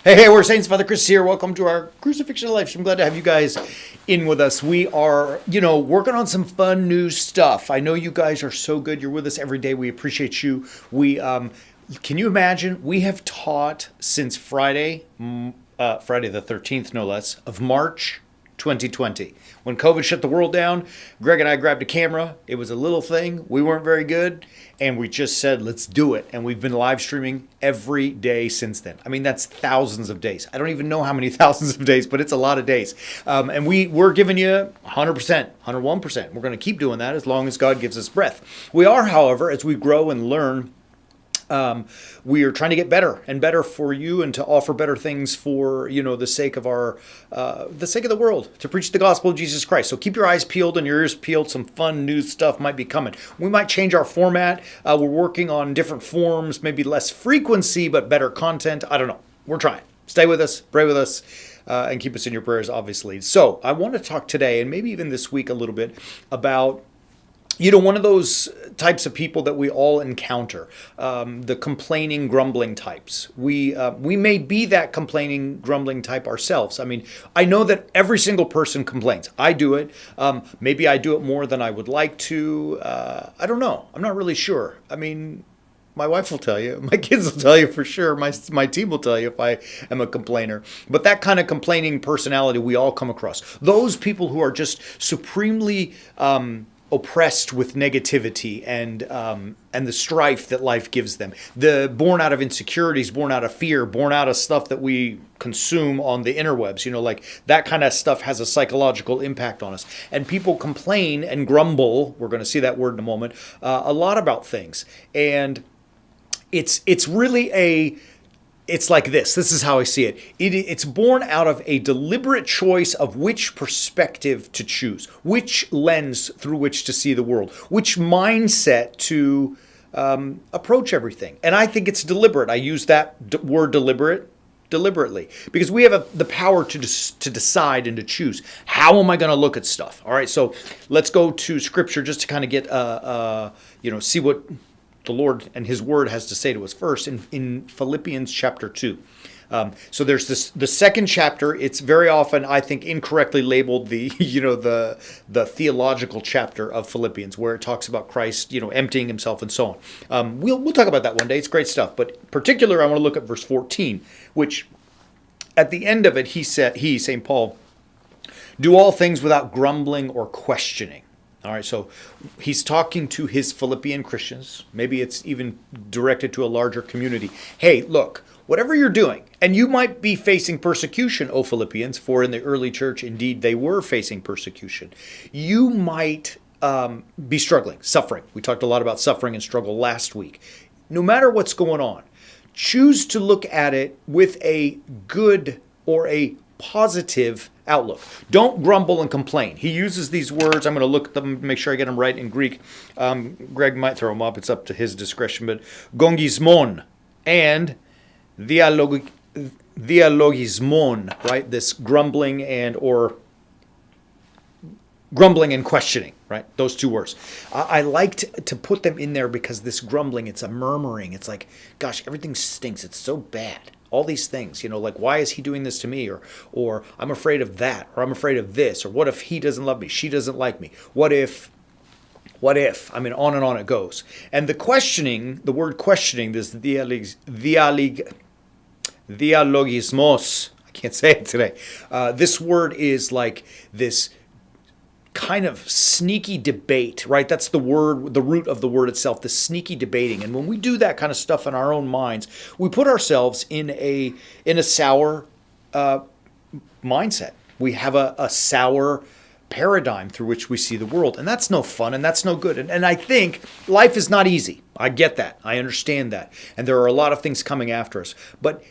Hey, we're Saints. Father Chris here. Welcome to our Crucifixion of Life. I'm glad to have you guys in with us. We are, working on some fun new stuff. I know you guys are so good. You're with us every day. We appreciate you. Can you imagine? We have taught since Friday the 13th, no less, of March 2020. When COVID shut the world down, Greg and I grabbed a camera. It was a little thing. We weren't very good. And we just said, let's do it. And we've been live streaming every day since then. I mean, that's thousands of days. I don't even know how many thousands of days, but it's a lot of days. And we're giving you 100%, 101%. We're going to keep doing that as long as God gives us breath. We are, however, as we grow and learn, we are trying to get better and better for you and to offer better things for, the sake of the sake of the world, to preach the gospel of Jesus Christ. So keep your eyes peeled and your ears peeled. Some fun new stuff might be coming. We might change our format. We're working on different forms, maybe less frequency, but better content. I don't know. We're trying. Stay with us, pray with us, and keep us in your prayers, obviously. So I want to talk today and maybe even this week a little bit about one of those types of people that we all encounter, the complaining, grumbling types. We may be that complaining, grumbling type ourselves. I mean, I know that every single person complains. I do it. Maybe I do it more than I would like to. I don't know. I'm not really sure. I mean, my wife will tell you. My kids will tell you for sure. My team will tell you if I am a complainer. But that kind of complaining personality we all come across. Those people who are just supremely oppressed with negativity and the strife that life gives them. Born out of insecurities, born out of fear, born out of stuff that we consume on the interwebs. Like that kind of stuff has a psychological impact on us. And people complain and grumble, we're going to see that word in a moment, a lot about things. And it's really it's like this. This is how I see it. It's born out of a deliberate choice of which perspective to choose, which lens through which to see the world, which mindset to approach everything. And I think it's deliberate. I use that word deliberately, because we have the power to decide and to choose. How am I going to look at stuff? All right, so let's go to Scripture just to kind of get, see what the Lord and His Word has to say to us first in Philippians chapter 2. So there's the second chapter. It's very often, I think, incorrectly labeled the theological chapter of Philippians, where it talks about Christ, emptying Himself and so on. We'll talk about that one day. It's great stuff. But in particular, I want to look at verse 14, which at the end of it, St. Paul, do all things without grumbling or questioning. All right, so he's talking to his Philippian Christians. Maybe it's even directed to a larger community. Hey, look, whatever you're doing, and you might be facing persecution, O Philippians, for in the early church, indeed, they were facing persecution. You might be struggling, suffering. We talked a lot about suffering and struggle last week. No matter what's going on, choose to look at it with a good or a positive outlook. Don't grumble and complain. He uses these words. I'm going to look at them, make sure I get them right in Greek. Greg might throw them up. It's up to his discretion. But gongismon and dialogismon, right? This grumbling and questioning, right? Those two words. I like to put them in there because this grumbling, it's a murmuring. It's like, gosh, everything stinks. It's so bad. All these things, like, why is he doing this to me? Or I'm afraid of that, or I'm afraid of this, or what if he doesn't love me? She doesn't like me. What if? I mean, on and on it goes. And the word questioning, this dialogismos, I can't say it today. This word is like this kind of sneaky debate, right? That's the root of the word itself, the sneaky debating. And when we do that kind of stuff in our own minds, we put ourselves in a sour mindset. We have a sour paradigm through which we see the world. And that's no fun and that's no good. And I think life is not easy. I get that. I understand that. And there are a lot of things coming after us. But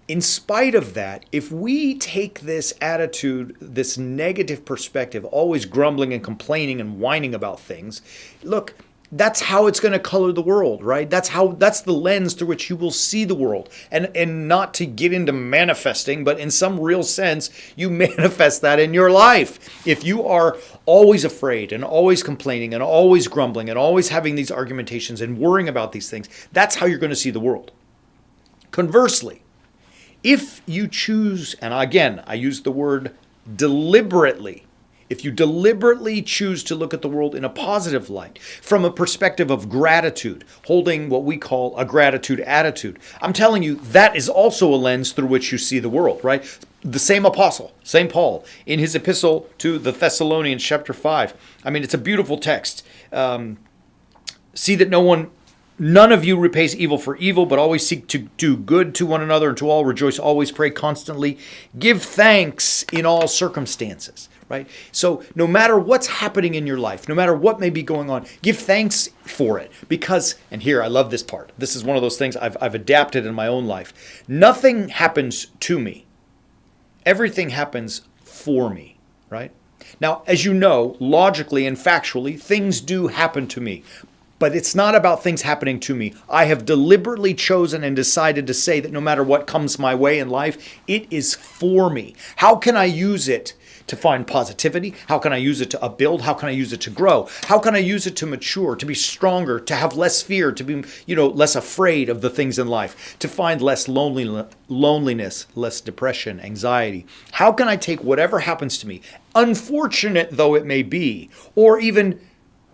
in spite of that, if we take this attitude, this negative perspective, always grumbling and complaining and whining about things, look, that's how it's going to color the world, right? That's the lens through which you will see the world. And not to get into manifesting, but in some real sense, you manifest that in your life. If you are always afraid and always complaining and always grumbling and always having these argumentations and worrying about these things, that's how you're going to see the world. Conversely, If you choose, and again, I use the word deliberately, if you deliberately choose to look at the world in a positive light, from a perspective of gratitude, holding what we call a gratitude attitude, I'm telling you, that is also a lens through which you see the world, right? The same apostle, St. Paul, in his epistle to the Thessalonians, chapter 5. I mean, it's a beautiful text. See that none of you repays evil for evil, but always seek to do good to one another and to all. Rejoice, always pray constantly. Give thanks in all circumstances. Right? So no matter what's happening in your life, no matter what may be going on, give thanks for it. Because, and here, I love this part. This is one of those things I've adapted in my own life. Nothing happens to me. Everything happens for me. Right? Now, as you know, logically and factually, things do happen to me. But it's not about things happening to me. I have deliberately chosen and decided to say that no matter what comes my way in life, it is for me. How can I use it to find positivity? How can I use it to upbuild? How can I use it to grow? How can I use it to mature, to be stronger, to have less fear, to be, less afraid of the things in life, to find less loneliness, less depression, anxiety? How can I take whatever happens to me, unfortunate though it may be, or even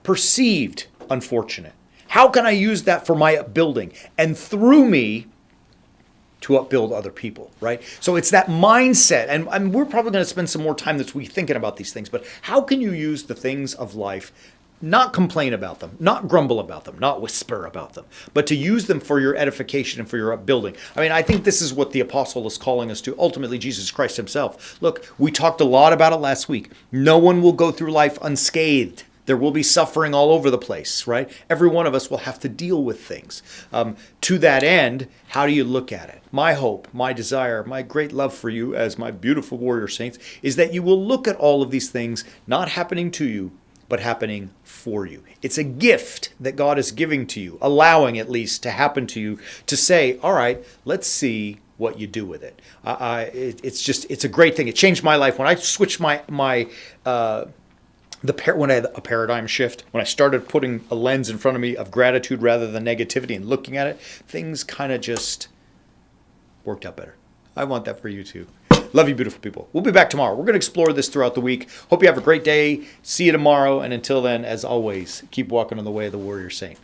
perceived unfortunate? How can I use that for my upbuilding and through me to upbuild other people, right? So it's that mindset, and we're probably going to spend some more time this week thinking about these things, but how can you use the things of life, not complain about them, not grumble about them, not whisper about them, but to use them for your edification and for your upbuilding? I mean, I think this is what the apostle is calling us to, ultimately Jesus Christ himself. Look, we talked a lot about it last week. No one will go through life unscathed. There will be suffering all over the place, right? Every one of us will have to deal with things. To that end, how do you look at it? My hope, my desire, my great love for you as my beautiful warrior saints is that you will look at all of these things not happening to you, but happening for you. It's a gift that God is giving to you, allowing at least to happen to you, to say, all right, let's see what you do with it. It's a great thing. It changed my life when I switched when I had a paradigm shift, when I started putting a lens in front of me of gratitude rather than negativity and looking at it, things kind of just worked out better. I want that for you too. Love you, beautiful people. We'll be back tomorrow. We're going to explore this throughout the week. Hope you have a great day. See you tomorrow. And until then, as always, keep walking on the way of the warrior saint.